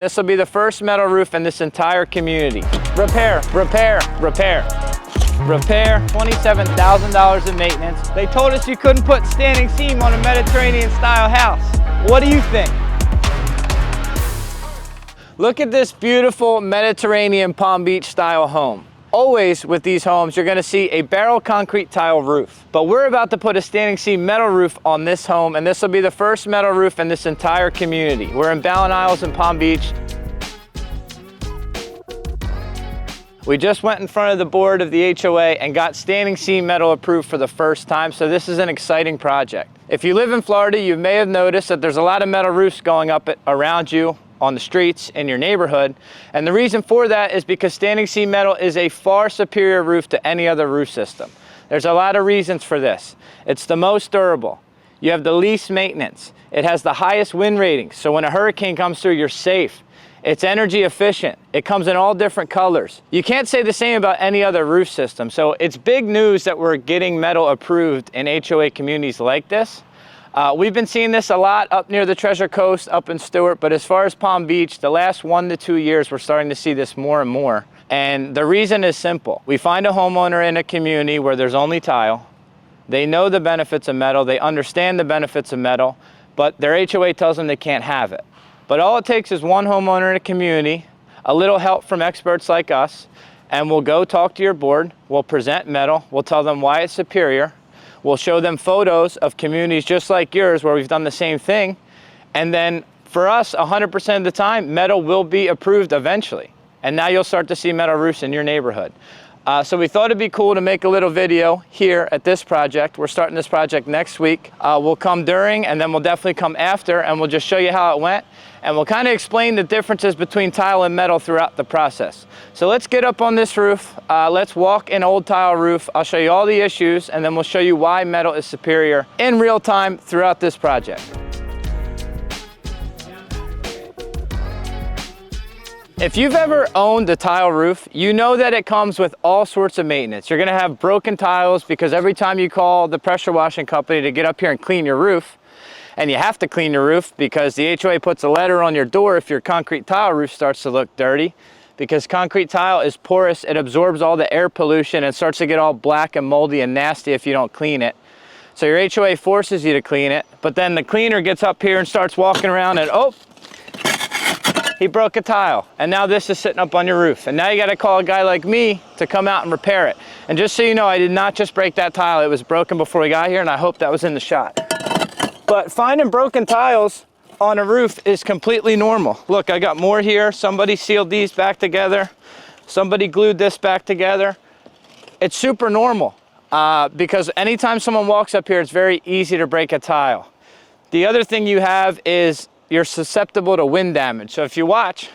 This will be the first metal roof in this entire community. Repair, repair, repair. Repair, $27,000 in maintenance. They told us you couldn't put standing seam on a Mediterranean style house. What do you think? Look at this beautiful Mediterranean Palm Beach style home. Always with these homes, you're gonna see a barrel concrete tile roof. But we're about to put a standing seam metal roof on this home, and this will be the first metal roof in this entire community. We're in Ballin Isles in Palm Beach. We just went in front of the board of the HOA and got standing seam metal approved for the first time, so this is an exciting project. If you live in Florida, you may have noticed that there's a lot of metal roofs going up around you, on the streets in your neighborhood, and the reason for that is because standing seam metal is a far superior roof to any other roof system. There's a lot of reasons for this. It's the most durable. You have the least maintenance. It has the highest wind ratings, so when a hurricane comes through, you're safe. It's energy efficient. It comes in all different colors. You can't say the same about any other roof system, so it's big news that we're getting metal approved in HOA communities like this. We've been seeing this a lot up near the Treasure Coast, up in Stewart, but as far as Palm Beach, the last 1 to 2 years, we're starting to see this more and more. And the reason is simple. We find a homeowner in a community where there's only tile. They know the benefits of metal, they understand the benefits of metal, but their HOA tells them they can't have it. But all it takes is one homeowner in a community, a little help from experts like us, and we'll go talk to your board, we'll present metal, we'll tell them why it's superior, we'll show them photos of communities just like yours where we've done the same thing. And then for us, 100% of the time, metal will be approved eventually. And now you'll start to see metal roofs in your neighborhood. So we thought it'd be cool to make a little video here at this project. We're starting this project next week. We'll come during, and then we'll definitely come after, and we'll just show you how it went. And we'll kind of explain the differences between tile and metal throughout the process. So let's get up on this roof. Let's walk an old tile roof. I'll show you all the issues, and then we'll show you why metal is superior in real time throughout this project. If you've ever owned a tile roof, you know that it comes with all sorts of maintenance. You're gonna have broken tiles because every time you call the pressure washing company to get up here and clean your roof, and you have to clean your roof because the HOA puts a letter on your door if your concrete tile roof starts to look dirty, because concrete tile is porous, it absorbs all the air pollution and starts to get all black and moldy and nasty if you don't clean it. So your HOA forces you to clean it, but then the cleaner gets up here and starts walking around and oh, he broke a tile, and now this is sitting up on your roof. And now you gotta call a guy like me to come out and repair it. And just so you know, I did not just break that tile. It was broken before we got here, and I hope that was in the shot. But finding broken tiles on a roof is completely normal. Look, I got more here. Somebody sealed these back together. Somebody glued this back together. It's super normal because anytime someone walks up here, it's very easy to break a tile. The other thing you have is you're susceptible to wind damage. So if you watch,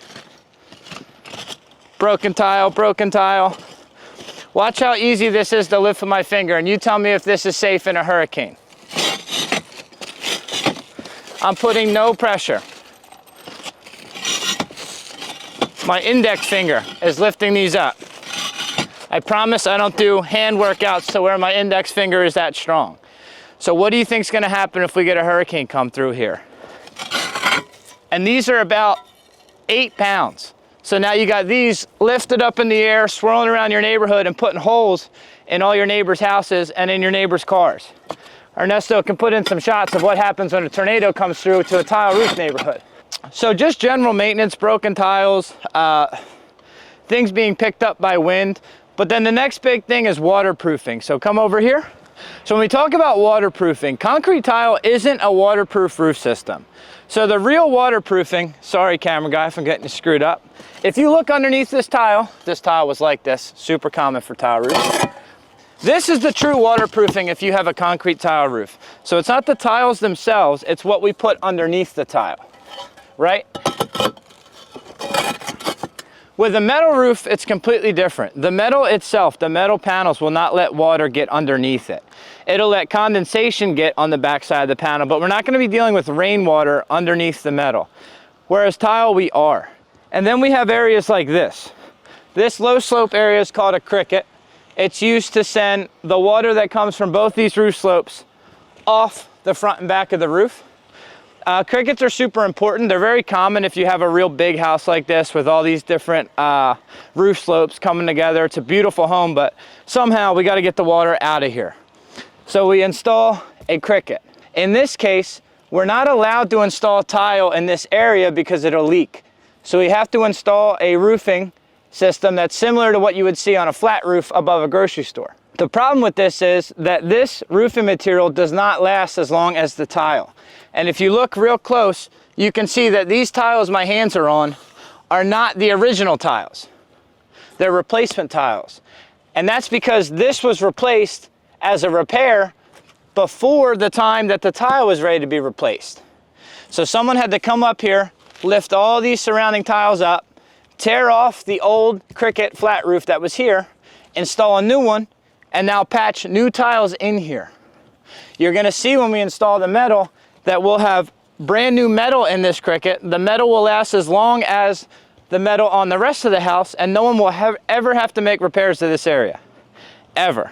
broken tile, watch how easy this is to lift with my finger, and you tell me if this is safe in a hurricane. I'm putting no pressure. My index finger is lifting these up. I promise I don't do hand workouts to where my index finger is that strong. So what do you think is gonna happen if we get a hurricane come through here? And these are about 8 pounds. So now you got these lifted up in the air, swirling around your neighborhood and putting holes in all your neighbors' houses and in your neighbors' cars. Ernesto can put in some shots of what happens when a tornado comes through to a tile roof neighborhood. So just general maintenance, broken tiles, things being picked up by wind. But then the next big thing is waterproofing. So come over here. So when we talk about waterproofing, concrete tile isn't a waterproof roof system. So the real waterproofing, sorry camera guy if I'm getting you screwed up. If you look underneath this tile was like this, super common for tile roofs. This is the true waterproofing if you have a concrete tile roof. So it's not the tiles themselves, it's what we put underneath the tile, right? With a metal roof, it's completely different. The metal itself, the metal panels will not let water get underneath it. It'll let condensation get on the backside of the panel, but we're not gonna be dealing with rainwater underneath the metal. Whereas tile, we are. And then we have areas like this. This low slope area is called a cricket. It's used to send the water that comes from both these roof slopes off the front and back of the roof. Crickets are super important. They're very common if you have a real big house like this with all these different roof slopes coming together. It's a beautiful home, but somehow we got to get the water out of here. So we install a cricket. In this case, we're not allowed to install tile in this area because it'll leak. So we have to install a roofing system that's similar to what you would see on a flat roof above a grocery store. The problem with this is that this roofing material does not last as long as the tile. And if you look real close, you can see that these tiles my hands are on are not the original tiles. They're replacement tiles. And that's because this was replaced as a repair before the time that the tile was ready to be replaced. So someone had to come up here, lift all these surrounding tiles up, tear off the old cricket flat roof that was here, install a new one, and now patch new tiles in here. You're gonna see when we install the metal that we'll have brand new metal in this cricket. The metal will last as long as the metal on the rest of the house, and no one will ever have to make repairs to this area, ever.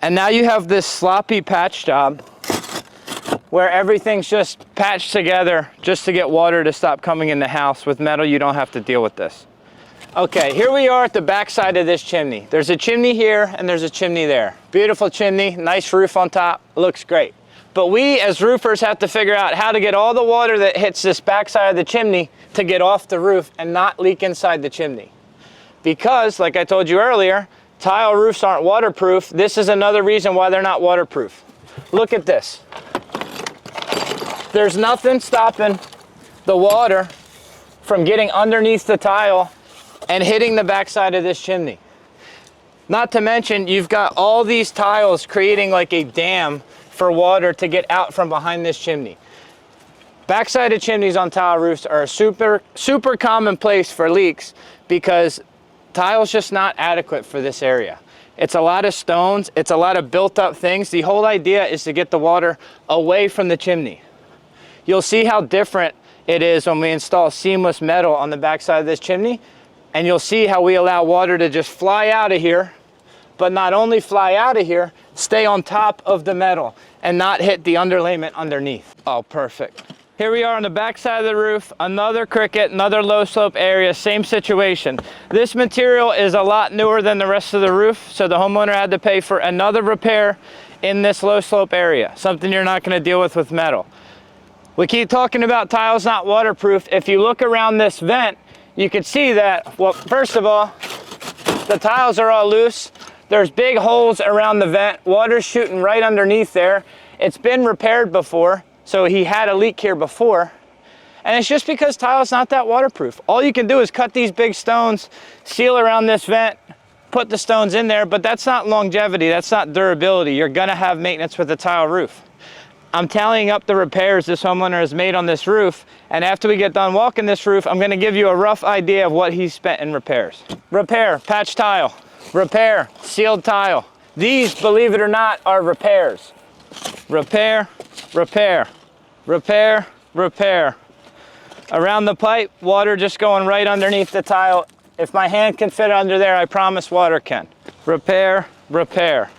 And now you have this sloppy patch job where everything's just patched together just to get water to stop coming in the house. With metal, you don't have to deal with this. Okay, here we are at the back side of this chimney. There's a chimney here and there's a chimney there. Beautiful chimney, nice roof on top, looks great. But we as roofers have to figure out how to get all the water that hits this back side of the chimney to get off the roof and not leak inside the chimney. Because, like I told you earlier, tile roofs aren't waterproof. This is another reason why they're not waterproof. Look at this. There's nothing stopping the water from getting underneath the tile and hitting the backside of this chimney. Not to mention, you've got all these tiles creating like a dam for water to get out from behind this chimney. Backside of chimneys on tile roofs are a super common place for leaks because tile's just not adequate for this area. It's a lot of stones, it's a lot of built up things. The whole idea is to get the water away from the chimney. You'll see how different it is when we install seamless metal on the backside of this chimney. And you'll see how we allow water to just fly out of here, but not only fly out of here, stay on top of the metal and not hit the underlayment underneath. Oh, perfect. Here we are on the back side of the roof, another cricket, another low slope area, same situation. This material is a lot newer than the rest of the roof, so the homeowner had to pay for another repair in this low slope area, something you're not gonna deal with metal. We keep talking about tiles not waterproof. If you look around this vent, you can see that, well, first of all, the tiles are all loose. There's big holes around the vent. Water's shooting right underneath there. It's been repaired before, so he had a leak here before. And it's just because tile's not that waterproof. All you can do is cut these big stones, seal around this vent, put the stones in there, but that's not longevity, that's not durability. You're gonna have maintenance with a tile roof. I'm tallying up the repairs this homeowner has made on this roof, and after we get done walking this roof, I'm gonna give you a rough idea of what he's spent in repairs. Repair, patch tile. Repair, sealed tile. These, believe it or not, are repairs. Repair, repair, repair, repair. Around the pipe, water just going right underneath the tile. If my hand can fit under there, I promise water can. Repair, repair.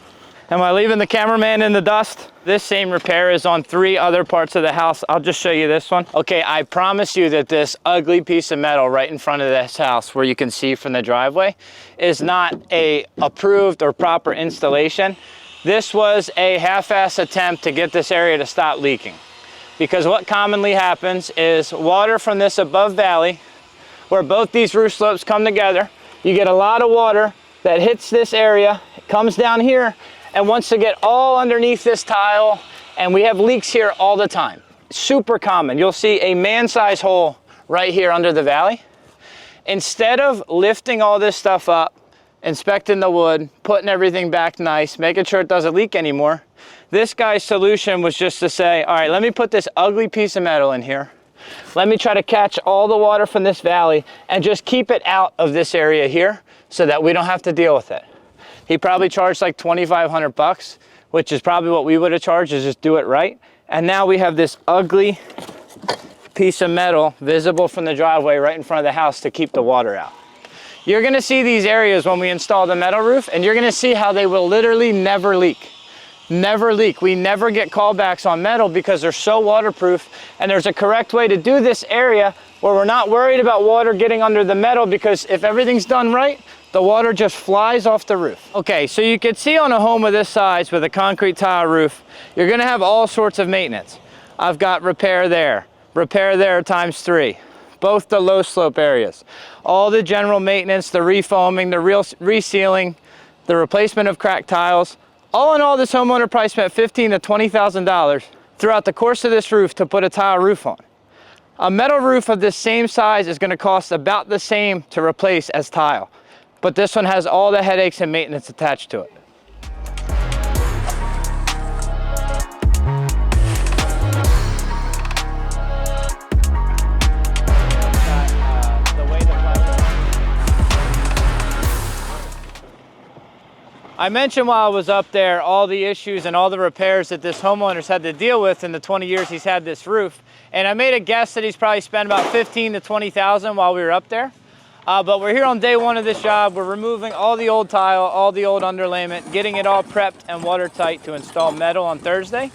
Am I leaving the cameraman in the dust? This same repair is on 3 other parts of the house. I'll just show you this one. Okay, I promise you that this ugly piece of metal right in front of this house where you can see from the driveway is not a approved or proper installation. This was a half-ass attempt to get this area to stop leaking. Because what commonly happens is water from this above valley, where both these roof slopes come together, you get a lot of water that hits this area, it comes down here, and wants to get all underneath this tile, and we have leaks here all the time. Super common. You'll see a man-sized hole right here under the valley. Instead of lifting all this stuff up, inspecting the wood, putting everything back nice, making sure it doesn't leak anymore, this guy's solution was just to say, all right, let me put this ugly piece of metal in here. Let me try to catch all the water from this valley and just keep it out of this area here so that we don't have to deal with it. He probably charged like 2,500 bucks, which is probably what we would have charged, is just do it right. And now we have this ugly piece of metal visible from the driveway right in front of the house to keep the water out. You're gonna see these areas when we install the metal roof, and you're gonna see how they will literally never leak. never leak. We never get callbacks on metal because they're so waterproof, and there's a correct way to do this area where we're not worried about water getting under the metal, because if everything's done right, the water just flies off the roof. Okay, so you can see on a home of this size with a concrete tile roof, you're gonna have all sorts of maintenance. I've got repair there times 3, both the low slope areas. All the general maintenance, the refoaming, the resealing, the replacement of cracked tiles. All in all, this homeowner probably spent $15,000 to $20,000 throughout the course of this roof to put a tile roof on. A metal roof of this same size is gonna cost about the same to replace as tile, but this one has all the headaches and maintenance attached to it. I mentioned while I was up there all the issues and all the repairs that this homeowner's had to deal with in the 20 years he's had this roof. And I made a guess that he's probably spent about $15,000 to $20,000 while we were up there. But we're here on day 1 of this job. We're removing all the old tile, all the old underlayment, getting it all prepped and watertight to install metal on Thursday.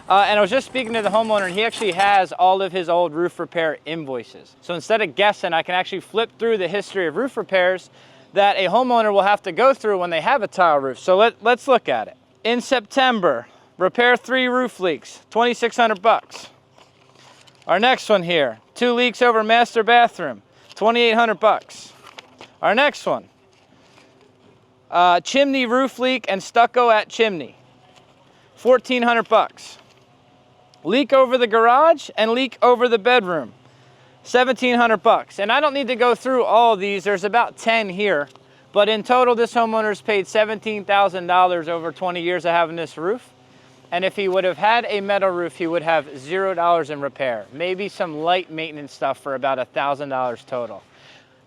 And I was just speaking to the homeowner, and he actually has all of his old roof repair invoices. So instead of guessing, I can actually flip through the history of roof repairs that a homeowner will have to go through when they have a tile roof. So let's look at it. In September, repair 3 roof leaks, $2,600. Our next one here, 2 leaks over master bathroom, $2,800. Our next one, chimney roof leak and stucco at chimney, $1,400. Leak over the garage and leak over the bedroom, $1,700. And I don't need to go through all of these. There's about 10 here, but in total, this homeowner's paid $17,000 over 20 years of having this roof. And if he would have had a metal roof, he would have $0 in repair, maybe some light maintenance stuff for about $1,000 total.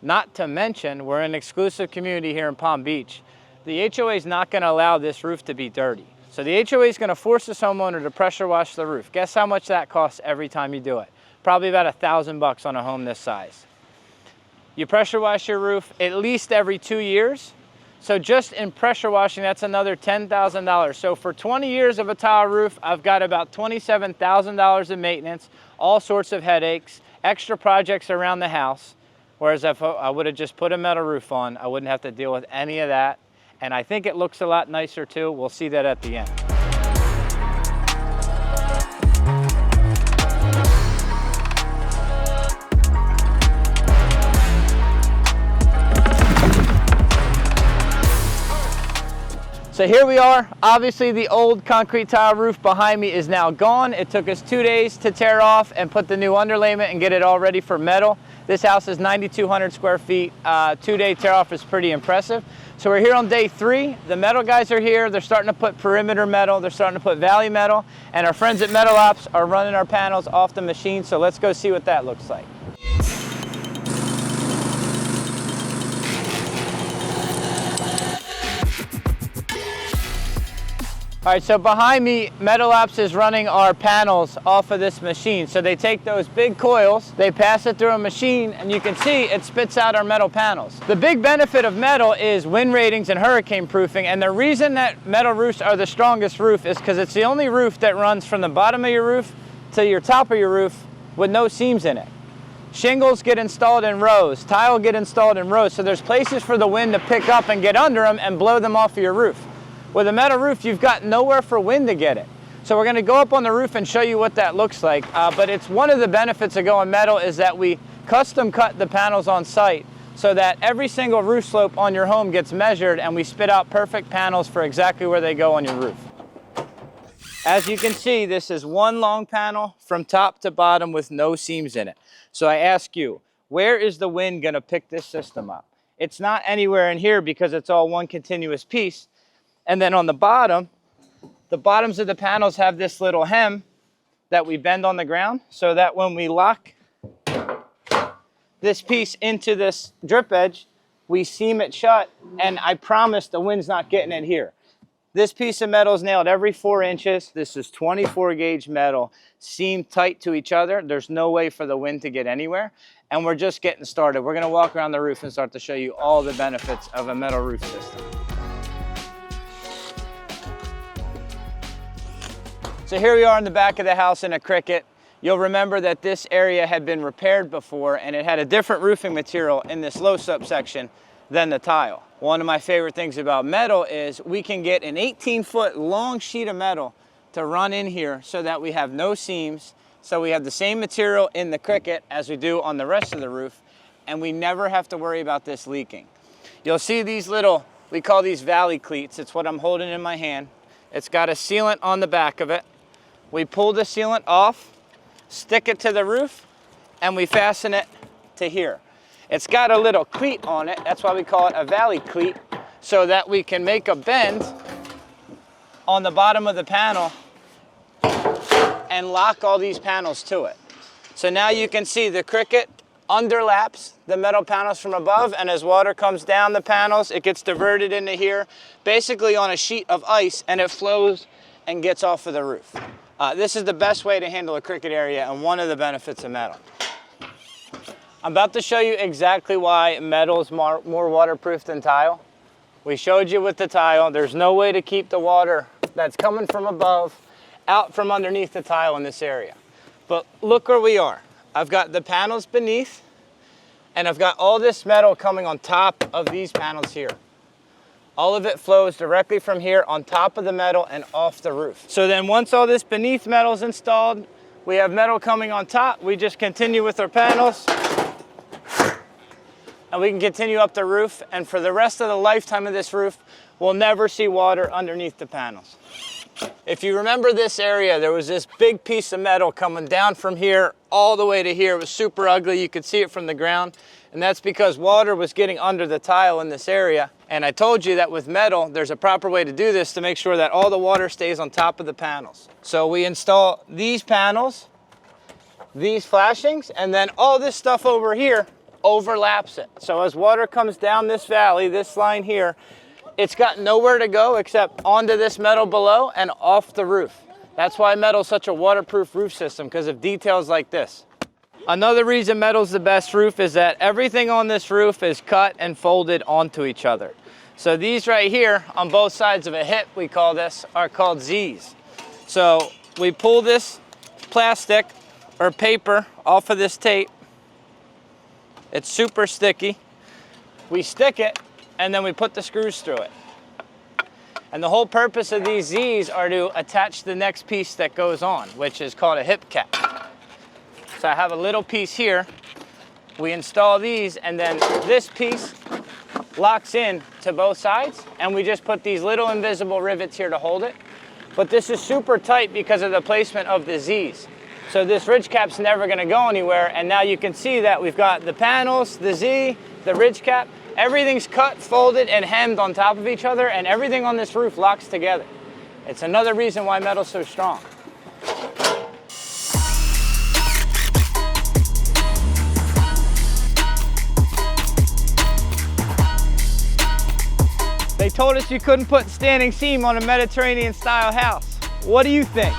Not to mention, we're an exclusive community here in Palm Beach. The HOA is not going to allow this roof to be dirty. So the HOA is going to force this homeowner to pressure wash the roof. Guess how much that costs every time you do it? Probably about $1,000 on a home this size. You pressure wash your roof at least every 2 years. So just in pressure washing, that's another $10,000. So for 20 years of a tile roof, I've got about $27,000 in maintenance, all sorts of headaches, extra projects around the house. Whereas if I would have just put a metal roof on, I wouldn't have to deal with any of that. And I think it looks a lot nicer too. We'll see that at the end. So here we are. Obviously the old concrete tile roof behind me is now gone. It took us 2 days to tear off and put the new underlayment and get it all ready for metal. This house is 9,200 square feet. 2-day tear off is pretty impressive. So we're here on day 3. The metal guys are here. They're starting to put perimeter metal. They're starting to put valley metal. And our friends at Metal Ops are running our panels off the machine. So let's go see what that looks like. All right, so behind me, Metal Ops is running our panels off of this machine. So they take those big coils, they pass it through a machine, and you can see it spits out our metal panels. The big benefit of metal is wind ratings and hurricane proofing, and the reason that metal roofs are the strongest roof is because it's the only roof that runs from the bottom of your roof to your top of your roof with no seams in it. Shingles get installed in rows, tile get installed in rows, so there's places for the wind to pick up and get under them and blow them off of your roof. With a metal roof, you've got nowhere for wind to get it. So we're gonna go up on the roof and show you what that looks like. But it's one of the benefits of going metal is that we custom cut the panels on site so that every single roof slope on your home gets measured and we spit out perfect panels for exactly where they go on your roof. As you can see, this is one long panel from top to bottom with no seams in it. So I ask you, where is the wind gonna pick this system up? It's not anywhere in here because it's all one continuous piece. And then on the bottom, the bottoms of the panels have this little hem that we bend on the ground so that when we lock this piece into this drip edge, we seam it shut, and I promise the wind's not getting in here. This piece of metal is nailed every 4 inches. This is 24 gauge metal, seamed tight to each other. There's no way for the wind to get anywhere. And we're just getting started. We're gonna walk around the roof and start to show you all the benefits of a metal roof system. So here we are in the back of the house in a Cricket. You'll remember that this area had been repaired before and it had a different roofing material in this low subsection than the tile. One of my favorite things about metal is we can get an 18-foot long sheet of metal to run in here so that we have no seams. So we have the same material in the Cricket as we do on the rest of the roof, and we never have to worry about this leaking. You'll see these little, we call these valley cleats. It's what I'm holding in my hand. It's got a sealant on the back of it. We pull the sealant off, stick it to the roof, and we fasten it to here. It's got a little cleat on it. That's why we call it a valley cleat, so that we can make a bend on the bottom of the panel and lock all these panels to it. So now you can see the Cricket underlaps the metal panels from above, and as water comes down the panels, it gets diverted into here, basically on a sheet of ice, and it flows and gets off of the roof. This is the best way to handle a Cricket area and one of the benefits of metal. I'm about to show you exactly why metal is more waterproof than tile. We showed you with the tile, there's no way to keep the water that's coming from above out from underneath the tile in this area. But look where we are. I've got the panels beneath, and I've got all this metal coming on top of these panels here. All of it flows directly from here on top of the metal and off the roof. So then once all this beneath metal is installed, we have metal coming on top. We just continue with our panels, and we can continue up the roof. And for the rest of the lifetime of this roof, we'll never see water underneath the panels. If you remember this area, there was this big piece of metal coming down from here all the way to here. It was super ugly. You could see it from the ground. And that's because water was getting under the tile in this area. And I told you that with metal, there's a proper way to do this to make sure that all the water stays on top of the panels. So we install these panels, these flashings, and then all this stuff over here overlaps it. So as water comes down this valley, this line here, it's got nowhere to go except onto this metal below and off the roof. That's why metal is such a waterproof roof system, because of details like this. Another reason metal's the best roof is that everything on this roof is cut and folded onto each other. So these right here on both sides of a hip, we call this, are called Z's. So we pull this plastic or paper off of this tape. It's super sticky. We stick it, and then we put the screws through it. And the whole purpose of these Z's are to attach the next piece that goes on, which is called a hip cap. So I have a little piece here. We install these, and then this piece locks in to both sides, and we just put these little invisible rivets here to hold it. But this is super tight because of the placement of the Z's. So this ridge cap's never gonna go anywhere, and now you can see that we've got the panels, the Z, the ridge cap, everything's cut, folded, and hemmed on top of each other, and everything on this roof locks together. It's another reason why metal's so strong. They told us you couldn't put standing seam on a Mediterranean-style house. What do you think?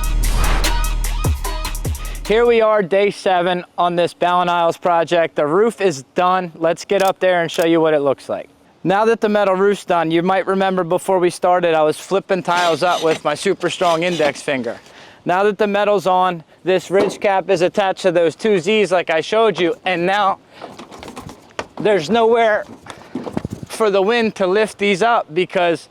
Here we are, day 7 on this Ballin Isles project. The roof is done. Let's get up there and show you what it looks like. Now that the metal roof's done, you might remember before we started, I was flipping tiles up with my super strong index finger. Now that the metal's on, this ridge cap is attached to those 2 Z's like I showed you, and now there's nowhere for the wind to lift these up, because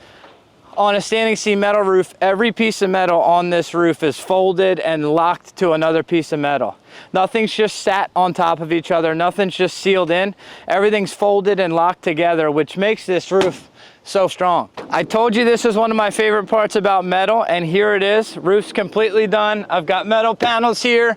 on a standing seam metal roof, every piece of metal on this roof is folded and locked to another piece of metal. Nothing's just sat on top of each other. Nothing's just sealed in. Everything's folded and locked together, which makes this roof so strong. I told you this is one of my favorite parts about metal, and here it is. Roof's completely done. I've got metal panels here,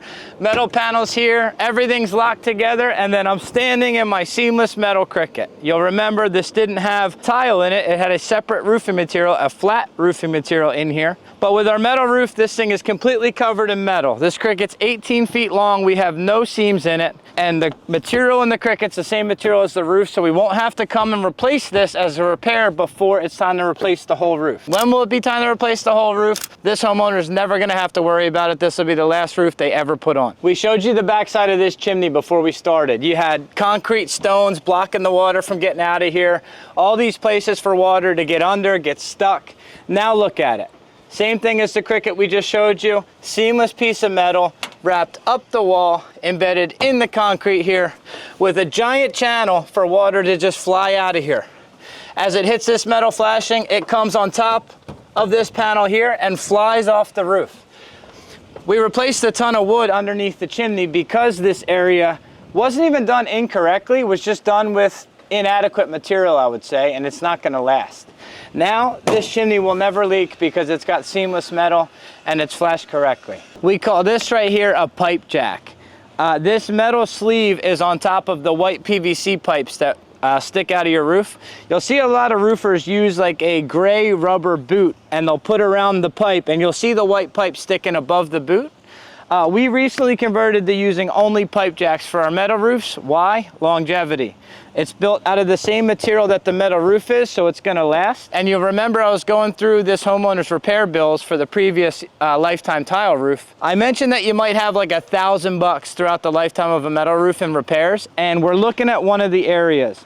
everything's locked together, and then I'm standing in my seamless metal Cricket. You'll remember this didn't have tile in it. It had a separate roofing material, a flat roofing material in here. But with our metal roof, this thing is completely covered in metal. This Cricket's 18 feet long. We have no seams in it, and the material in the Cricket's the same material as the roof, so we won't have to come and replace this as a repair before it's time to replace the whole roof. When will it be time to replace the whole roof? This homeowner is never gonna have to worry about it. This will be the last roof they ever put on. We showed you the backside of this chimney before we started. You had concrete stones blocking the water from getting out of here. All these places for water to get under, get stuck. Now look at it. Same thing as the Cricket we just showed you. Seamless piece of metal wrapped up the wall, embedded in the concrete here with a giant channel for water to just fly out of here. As it hits this metal flashing, it comes on top of this panel here and flies off the roof. We replaced a ton of wood underneath the chimney because this area wasn't even done incorrectly, it was just done with inadequate material, I would say, and it's not gonna last. Now, this chimney will never leak because it's got seamless metal and it's flashed correctly. We call this right here a pipe jack. This metal sleeve is on top of the white PVC pipes that stick out of your roof. You'll see a lot of roofers use like a gray rubber boot and they'll put around the pipe and you'll see the white pipe sticking above the boot. We recently converted to using only pipe jacks for our metal roofs. Why? Longevity. It's built out of the same material that the metal roof is, so it's gonna last. And you'll remember I was going through this homeowner's repair bills for the previous lifetime tile roof. I mentioned that you might have like $1,000 throughout the lifetime of a metal roof in repairs, and we're looking at one of the areas.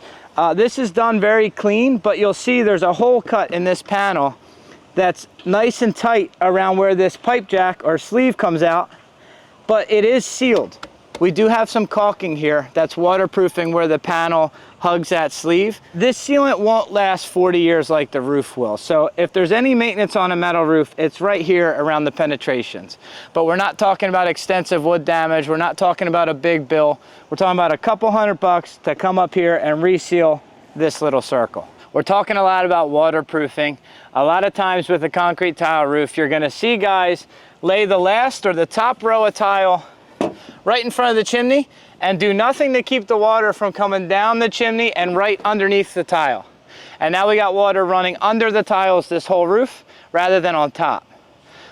This is done very clean, but you'll see there's a hole cut in this panel that's nice and tight around where this pipe jack or sleeve comes out, but it is sealed. We do have some caulking here that's waterproofing where the panel hugs that sleeve. This sealant won't last 40 years like the roof will. So if there's any maintenance on a metal roof, it's right here around the penetrations. But we're not talking about extensive wood damage. We're not talking about a big bill. We're talking about a couple $100 to come up here and reseal this little circle. We're talking a lot about waterproofing. A lot of times with a concrete tile roof, you're gonna see guys lay the last or the top row of tile right in front of the chimney and do nothing to keep the water from coming down the chimney and right underneath the tile. And now we got water running under the tiles this whole roof rather than on top.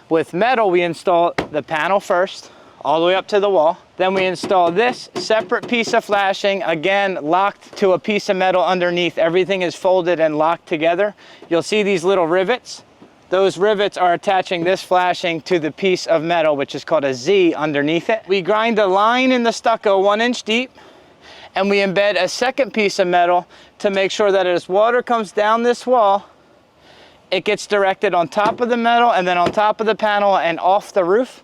With metal, we install the panel first, all the way up to the wall. Then we install this separate piece of flashing, again, locked to a piece of metal underneath. Everything is folded and locked together. You'll see these little rivets. Those rivets are attaching this flashing to the piece of metal, which is called a Z underneath it. We grind a line in the stucco 1 inch deep, and we embed a second piece of metal to make sure that as water comes down this wall, it gets directed on top of the metal and then on top of the panel and off the roof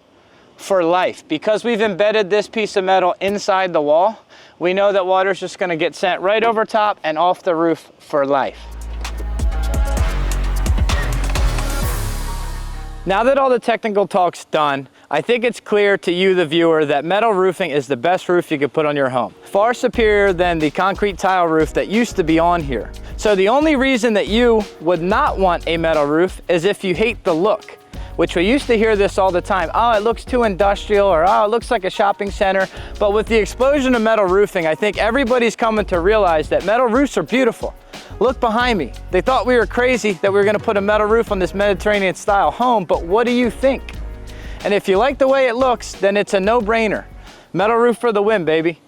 for life. Because we've embedded this piece of metal inside the wall, we know that water's just gonna get sent right over top and off the roof for life. Now that all the technical talk's done, I think it's clear to you, the viewer, that metal roofing is the best roof you could put on your home. Far superior than the concrete tile roof that used to be on here. So the only reason that you would not want a metal roof is if you hate the look, which we used to hear this all the time. Oh, it looks too industrial, or oh, it looks like a shopping center. But with the explosion of metal roofing, I think everybody's coming to realize that metal roofs are beautiful. Look behind me. They thought we were crazy that we were gonna put a metal roof on this Mediterranean style home, but what do you think? And if you like the way it looks, then it's a no-brainer. Metal roof for the win, baby.